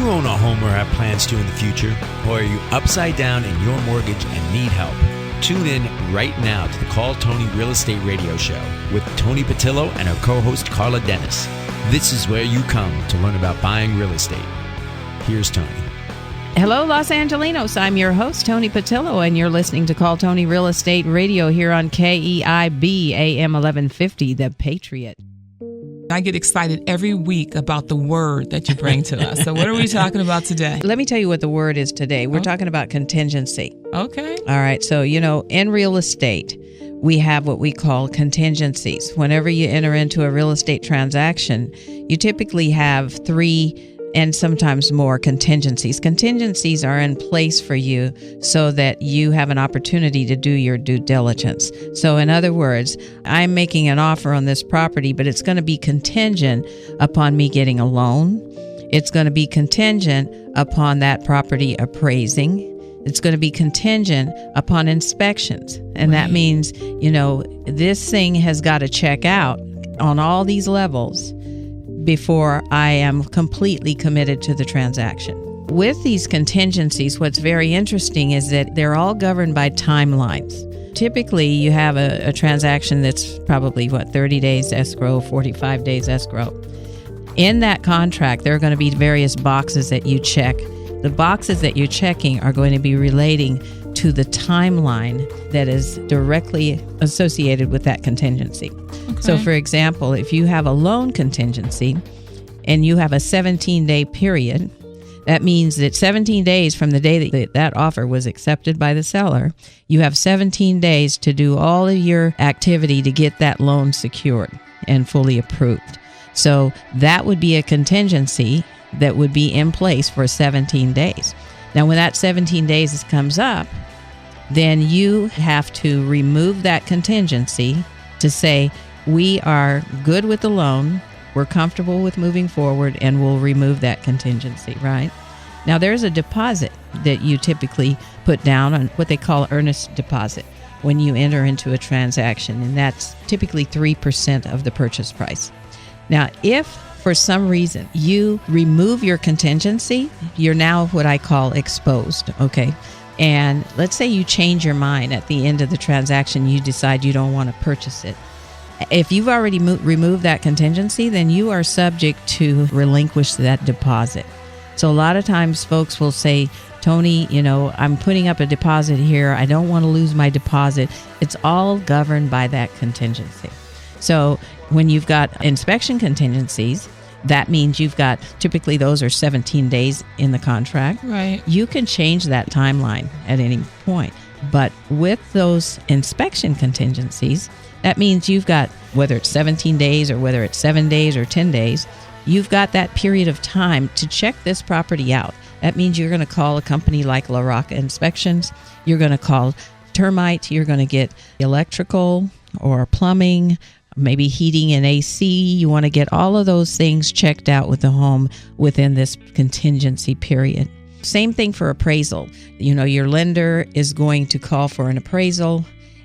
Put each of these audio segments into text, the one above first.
you own a home or have plans to in the future? Or are you upside down in your mortgage and need help? Tune in right now to the Call Toni Real Estate Radio Show with Toni Patillo and her co-host Carla Dennis. This is where you come to learn about buying real estate. Here's Toni. Hello, Los Angelinos. I'm your host, Toni Patillo, and you're listening to Call Toni Real Estate Radio here on KEIB AM 1150, The Patriot. I get excited every week about the word that you bring to us. So what are we talking about today? Let me tell you what the word is today. We're talking about contingency. Okay. All right. So, in real estate, we have what we call contingencies. Whenever you enter into a real estate transaction, you typically have 3 and sometimes more contingencies. Contingencies are in place for you so that you have an opportunity to do your due diligence. So in other words, I'm making an offer on this property, but it's going to be contingent upon me getting a loan. It's going to be contingent upon that property appraising. It's going to be contingent upon inspections. And that means, this thing has got to check out on all these levels before I am completely committed to the transaction. With these contingencies, what's very interesting is that they're all governed by timelines. Typically, you have a transaction that's probably, 30 days escrow, 45 days escrow. In that contract, there are going to be various boxes that you check. The boxes that you're checking are going to be relating to the timeline that is directly associated with that contingency. Okay. So, for example, if you have a loan contingency and you have a 17-day period, that means that 17 days from the day that offer was accepted by the seller, you have 17 days to do all of your activity to get that loan secured and fully approved. So that would be a contingency that would be in place for 17 days. Now, when that 17 days comes up, then you have to remove that contingency to say, we are good with the loan, we're comfortable with moving forward, and we'll remove that contingency, right? Now, there's a deposit that you typically put down on what they call earnest deposit when you enter into a transaction, and that's typically 3% of the purchase price. Now, if for some reason you remove your contingency, you're now what I call exposed, okay? And let's say you change your mind at the end of the transaction, you decide you don't want to purchase it. If you've already removed that contingency, then you are subject to relinquish that deposit. So a lot of times folks will say, Toni, I'm putting up a deposit here. I don't want to lose my deposit. It's all governed by that contingency. So when you've got inspection contingencies, that means you've got, typically those are 17 days in the contract. Right. You can change that timeline at any point. But with those inspection contingencies, that means you've got, whether it's 17 days or whether it's 7 days or 10 days, you've got that period of time to check this property out. That means you're going to call a company like La Rocca Inspections. You're going to call termite. You're going to get electrical or plumbing, maybe heating and AC. You want to get all of those things checked out with the home within this contingency period. Same thing for appraisal. Your lender is going to call for an appraisal,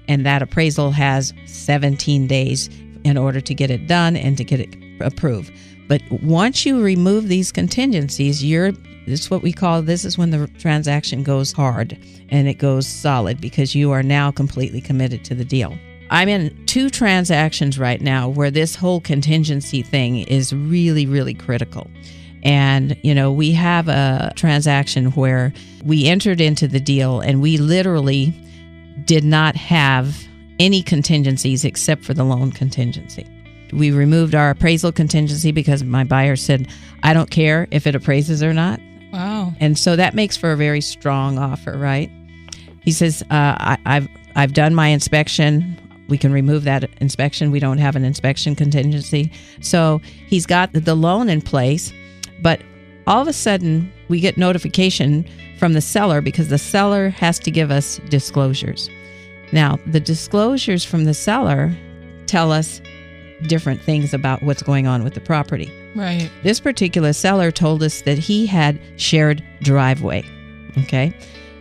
and that appraisal has 17 days in order to get it done and to get it approved. But once you remove these contingencies, this is when the transaction goes hard and it goes solid, because you are now completely committed to the deal. I'm in 2 transactions right now where this whole contingency thing is really, really critical. And, we have a transaction where we entered into the deal and we literally did not have any contingencies except for the loan contingency. We removed our appraisal contingency because my buyer said, I don't care if it appraises or not. Wow. And so that makes for a very strong offer, right? He says, I've done my inspection. We can remove that inspection. We don't have an inspection contingency. So he's got the loan in place, but all of a sudden we get notification from the seller because the seller has to give us disclosures. Now, the disclosures from the seller tell us different things about what's going on with the property. Right. This particular seller told us that he had shared driveway. Okay.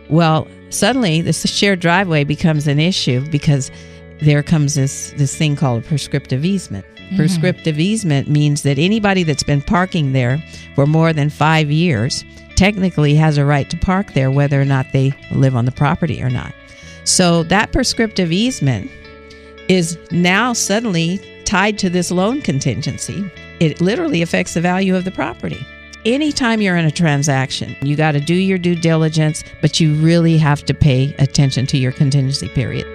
Well, suddenly this shared driveway becomes an issue because there comes this thing called a prescriptive easement. Prescriptive easement means that anybody that's been parking there for more than 5 years technically has a right to park there, whether or not they live on the property or not. So that prescriptive easement is now suddenly tied to this loan contingency. It literally affects the value of the property. Anytime you're in a transaction, you got to do your due diligence, but you really have to pay attention to your contingency period.